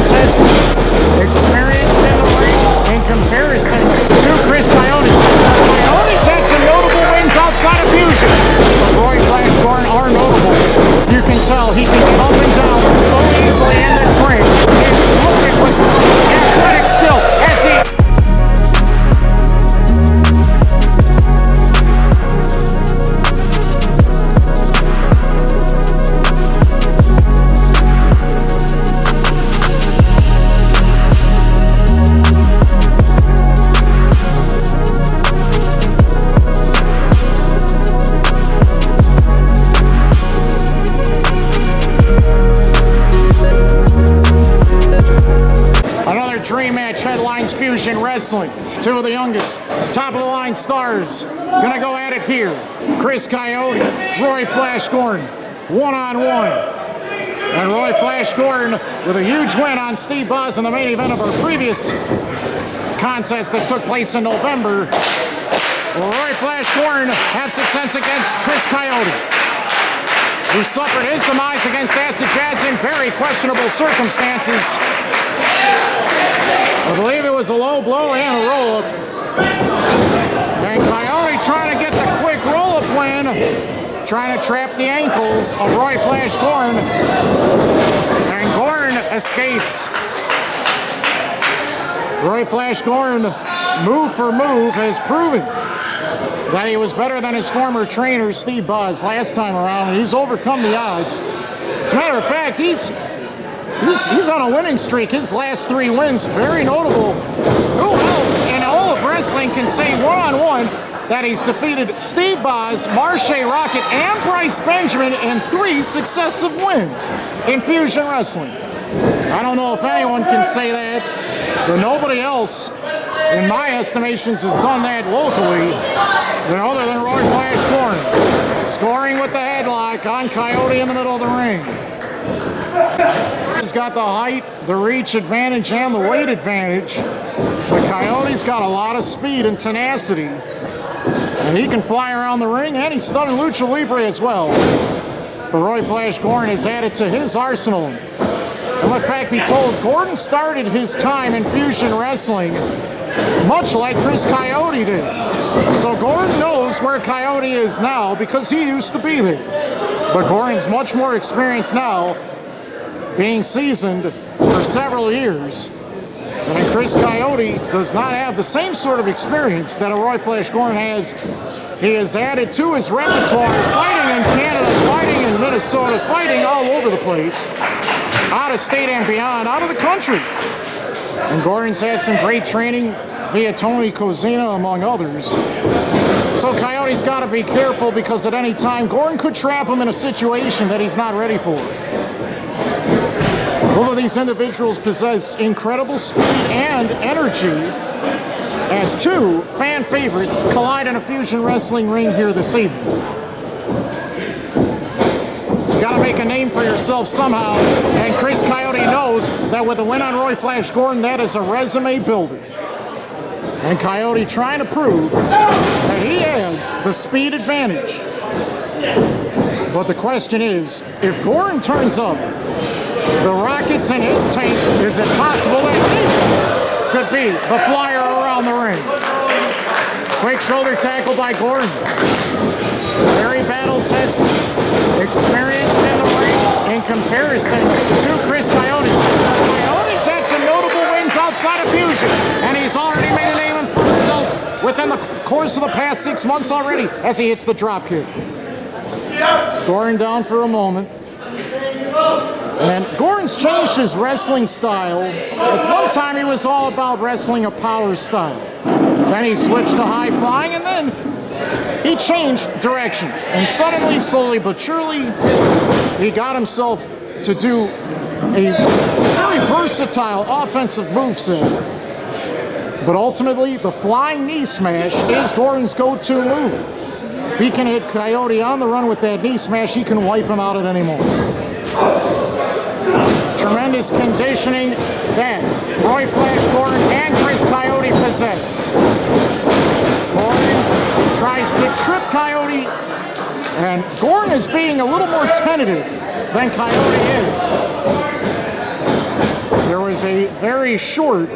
test, experienced in the ring in comparison to Chris Coyote. Coyote's had some notable wins outside of Fusion, but Roy Flash Gordon are notable. You can tell he can get up and down so easily in this ring. He's loaded with athletic skill as he... Dream match headlines Fusion Wrestling. Two of the youngest, top of the line stars gonna go at it here. Chris Coyote, Roy Flash Gordon, one-on-one. And Roy Flash Gordon with a huge win on Steve Boz in the main event of our previous contest that took place in November. Roy Flash Gordon has success against Chris Coyote, who suffered his demise against Acid Jazz in very questionable circumstances. I believe it was a low blow and a roll-up. And Coyote trying to get the quick roll-up win, trying to trap the ankles of Roy Flash Gordon. And Gordon escapes. Roy Flash Gordon, move for move, has proven that he was better than his former trainer, Steve Boz, last time around, and he's overcome the odds. As a matter of fact, he's on a winning streak. His last 3 wins, very notable. Who else in all of wrestling can say one-on-one that he's defeated Steve Boz, Marshe Rocket, and Bryce Benjamin in 3 successive wins in Fusion Wrestling? I don't know if anyone can say that, but nobody else, in my estimations, has done that locally other than Roy Flash Gordon. Scoring with the headlock on Coyote in the middle of the ring. He's got the height, the reach advantage, and the weight advantage. But Coyote's got a lot of speed and tenacity. And he can fly around the ring, and he's stunning Lucha Libre as well. But Roy Flash Gordon has added to his arsenal. And let fact be told, Gordon started his time in Fusion Wrestling much like Chris Coyote did. So Gordon knows where Coyote is now because he used to be there. But Gordon's much more experienced now, being seasoned for several years. And Chris Coyote does not have the same sort of experience that a Roy Flash Gordon has. He has added to his repertoire, fighting in Canada, fighting in Minnesota, fighting all over the place, out of state and beyond, out of the country. And Gordon's had some great training via Tony Cozina, among others. So Coyote's got to be careful because at any time, Gordon could trap him in a situation that he's not ready for. Both of these individuals possess incredible speed and energy as 2 fan favorites collide in a Fusion Wrestling ring here this evening. You gotta make a name for yourself somehow, and Chris Coyote knows that with a win on Roy Flash Gordon, that is a resume builder. And Coyote trying to prove that he has the speed advantage. But the question is, if Gordon turns up, the rockets in his tank, is it possible that he could be the flyer around the ring? Quick shoulder tackle by Gordon. Very battle-tested, experienced in the ring in comparison to Chris Coyote. Coyote's had some notable wins outside of Fusion, and he's already made a name for himself within the course of the past 6 months already as he hits the drop kick. Gordon down for a moment. And Gordon's changed his wrestling style. At one time, he was all about wrestling a power style. Then he switched to high flying, and then he changed directions. And suddenly, slowly but surely, he got himself to do a very versatile offensive moveset. But ultimately, the flying knee smash is Gordon's go-to move. If he can hit Coyote on the run with that knee smash, he can wipe him out at any moment. Tremendous conditioning that Roy Flash Gordon and Chris Coyote possess. Gordon tries to trip Coyote, and Gordon is being a little more tentative than Coyote is. There was was a very short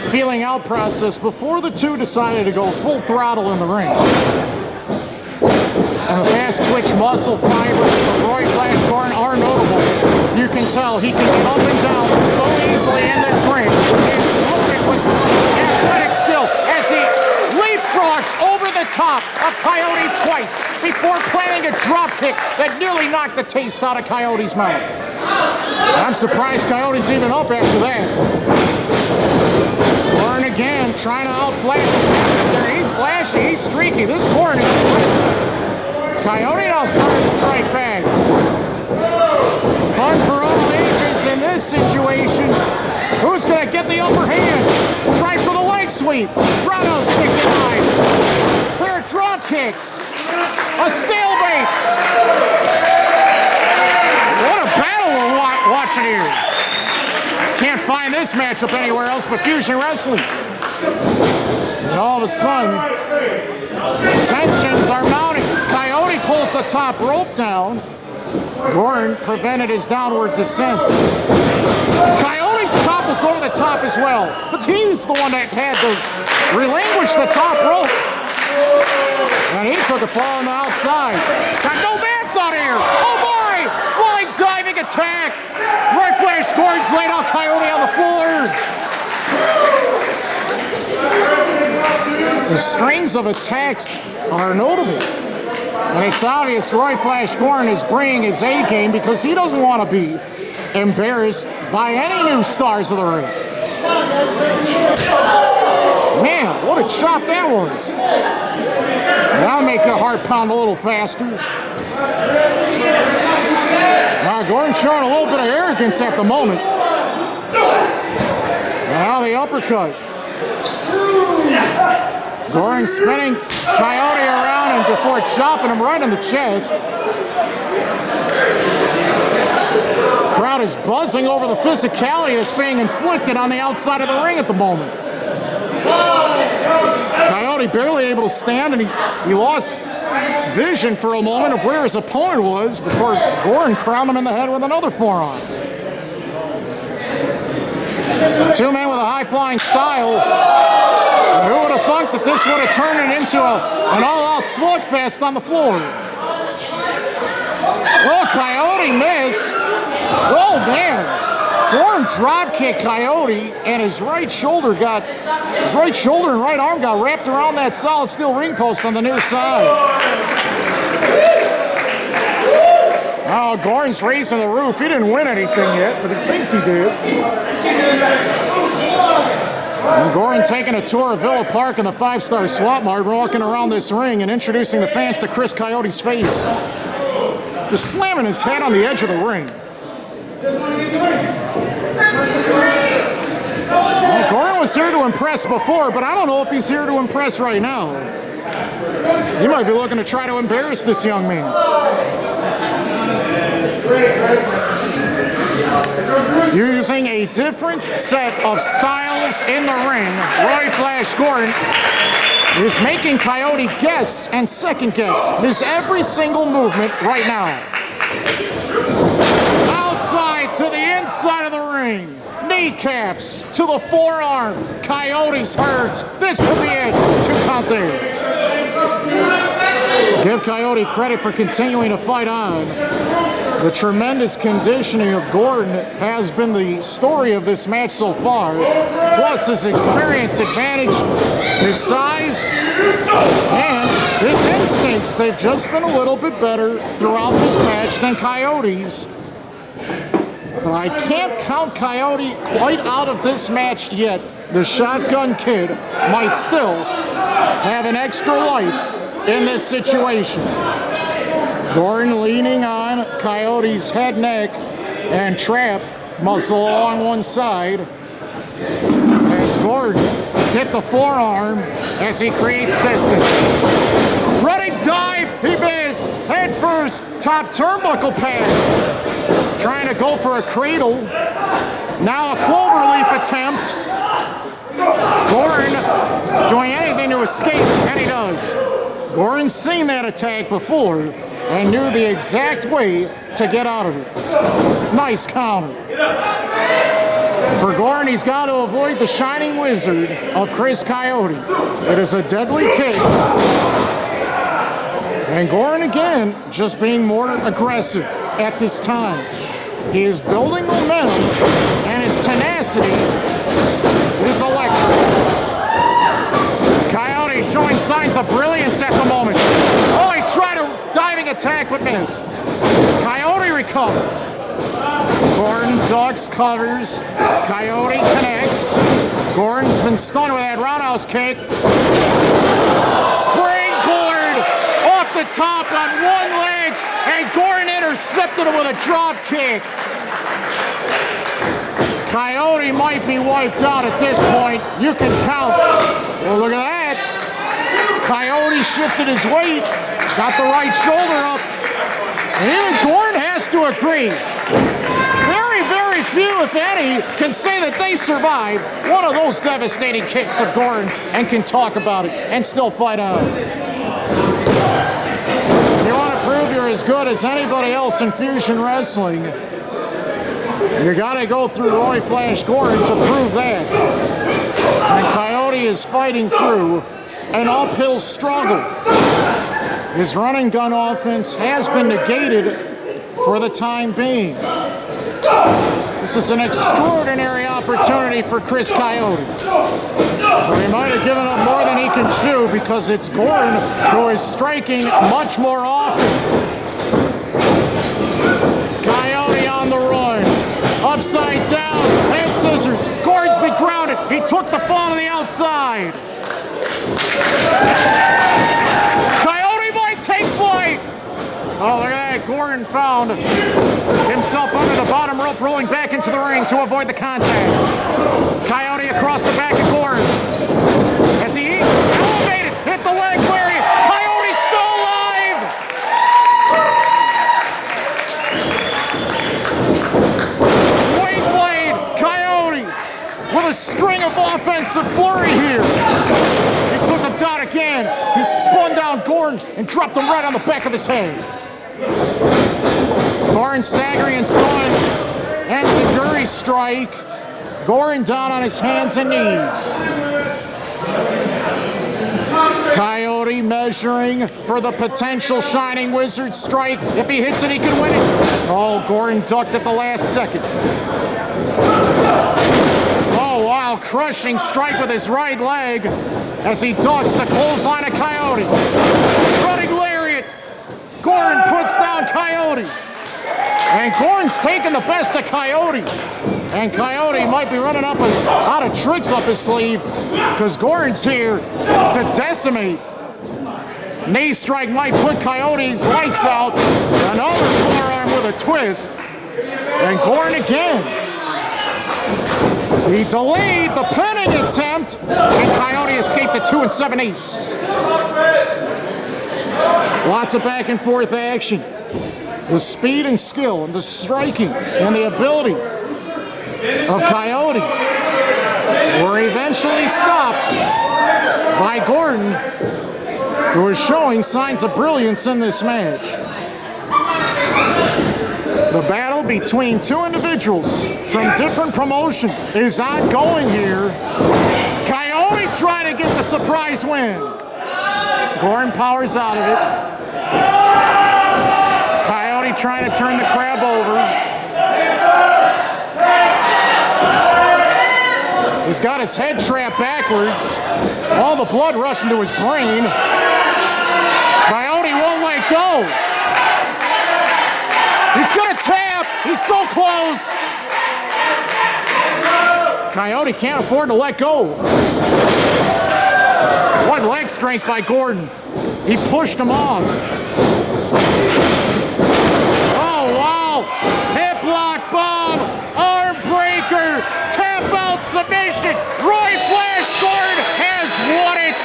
feeling out process before the two decided to go full throttle in the ring. And the fast twitch muscle fibers of Roy Flash Gordon are notable. You can tell he can get up and down so easily in this ring. He's loaded with athletic skill as he leapfrogs over the top of Coyote twice before planting a drop kick that nearly knocked the taste out of Coyote's mouth. I'm surprised Coyote's even up after that. Gordon again trying to outflash his adversary. He's flashy, he's streaky. This Gordon is impressive. Coyote now starting to strike back. Fun for all ages in this situation. Who's going to get the upper hand? Try for the leg sweep. Roundhouse kick denied. Pair of drop kicks. A stalemate. What a battle we're watching here. Can't find this matchup anywhere else but Fusion Wrestling. And all of a sudden, tensions are mounting. Coyote pulls the top rope down. Gordon prevented his downward descent. Coyote topples over the top as well, but he's the one that had to relinquish the top rope. And he took a fall on the outside. Got no mats out here. Oh my! Flying diving attack. Right Flash Gordon's laid out Coyote on the floor. The strings of attacks are notable. And it's obvious Roy Flash Gordon is bringing his A game because he doesn't want to be embarrassed by any new stars of the ring. Man, what a chop that was. That'll make your heart pound a little faster. Now Gordon's showing a little bit of arrogance at the moment. Now the uppercut. Gordon spinning Coyote around and before chopping him right in the chest. Crowd is buzzing over the physicality that's being inflicted on the outside of the ring at the moment. Coyote barely able to stand, and he lost vision for a moment of where his opponent was before Gordon crowned him in the head with another forearm. Two men with a high-flying style. Who would have thought that this would have turned it into an all-out slugfest on the floor? Well, Coyote missed. Oh, man. Gordon drop kicked Coyote, and his right shoulder and right arm got wrapped around that solid steel ring post on the near side. Oh, Gordon's raising the roof. He didn't win anything yet, but he thinks he did. And Gordon taking a tour of Villa Park and the 5-Star Swap Mart, walking around this ring and introducing the fans to Chris Coyote's face. Just slamming his head on the edge of the ring. Well, Gordon was here to impress before, but I don't know if he's here to impress right now. He might be looking to try to embarrass this young man. Using a different set of styles in the ring, Roy Flash Gordon is making Coyote guess and second guess his every single movement right now. Outside to the inside of the ring. Kneecaps to the forearm. Coyote's hurt. This could be it. 2 count there. Give Coyote credit for continuing to fight on. The tremendous conditioning of Gordon has been the story of this match so far. Plus his experience advantage, his size, and his instincts. They've just been a little bit better throughout this match than Coyote's. But I can't count Coyote quite out of this match yet. The Shotgun Kid might still have an extra life in this situation. Gordon leaning on Coyote's head, neck, and trap muscle along one side. As Gordon hit the forearm as he creates distance. Running dive, he missed. Head first, top turnbuckle pad. Trying to go for a cradle. Now a cloverleaf attempt. Gordon doing anything to escape, and he does. Gordon's seen that attack before and knew the exact way to get out of it. Nice counter. For Gordon, he's got to avoid the Shining Wizard of Chris Coyote. It is a deadly kick. And Gordon, again, just being more aggressive at this time. He is building momentum, and his tenacity is electric. Coyote showing signs of brilliance at the moment. Oh, he tried a diving attack but missed. Coyote recovers. Gordon ducks, covers. Coyote connects. Gordon's been stunned with that roundhouse kick. Springboard off the top on one leg, and Gordon intercepted it with a drop kick. Coyote might be wiped out at this point. You can count. Well, look at that. Coyote shifted his weight, got the right shoulder up. And even Gordon has to agree. Very, very few, if any, can say that they survived one of those devastating kicks of Gordon and can talk about it and still fight on. You want to prove you're as good as anybody else in fusion wrestling, you got to go through Roy Flash Gordon to prove that. And Coyote is fighting through an uphill struggle. His running gun offense has been negated for the time being. This is an extraordinary opportunity for Chris Coyote. But he might have given up more than he can chew because it's Gordon who is striking much more often. Coyote on the run. Upside down, hand scissors. Gordon's been grounded. He took the fall to the outside. Coyote might take flight. Oh, look at that. Gordon found himself under the bottom rope, rolling back into the ring to avoid the contact. Coyote across the back of Gordon. As he elevated, hit the leg lariat. Coyote still alive. Swing blade, Coyote with a string of offensive flurry here. He took him down again. He spun down Gordon and dropped him right on the back of his head. Gordon staggering and stun. Enziguri strike. Gordon down on his hands and knees. Coyote measuring for the potential Shining Wizard strike. If he hits it, he can win it. Oh, Gordon ducked at the last second. Oh, wow, crushing strike with his right leg as he ducks the clothesline of Coyote. Running lariat. Gordon puts down Coyote. And Gordon's taking the best of Coyote. And Coyote might be running up out of tricks up his sleeve because Gordon's here to decimate. Knee strike might put Coyote's lights out. Another forearm with a twist. And Gordon again. He delayed the pinning attempt, and Coyote escaped the 2 7/8. Lots of back and forth action. The speed and skill and the striking and the ability of Coyote were eventually stopped by Gordon, who is showing signs of brilliance in this match. The battle between two individuals from different promotions is ongoing here. Coyote trying to get the surprise win. Gordon powers out of it. Coyote trying to turn the crab over. He's got his head trapped backwards. All the blood rushing to his brain. Coyote won't let go. He's gonna tap. He's so close. Coyote can't afford to let go. What leg strength by Gordon. He pushed him off. Oh, wow. Hip lock bomb. Arm breaker. Tap out submission. Roy Flash Gordon has won it.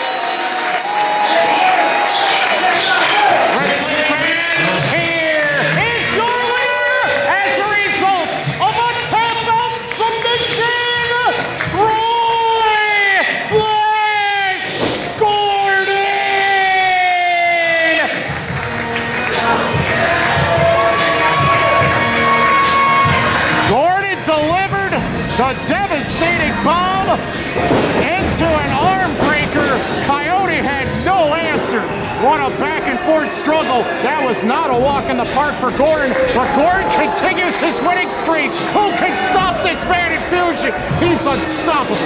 Wrestling fans, here is your winner as a result of a tap out submission. Roy Flash Gordon. Gordon delivered The devastating bomb into an arm breaker. Coyote had no answer. What a back and forth struggle. That was not a walk in the park for Gordon, but Gordon continues his winning streak. Who can stop this man in Fusion? He's unstoppable.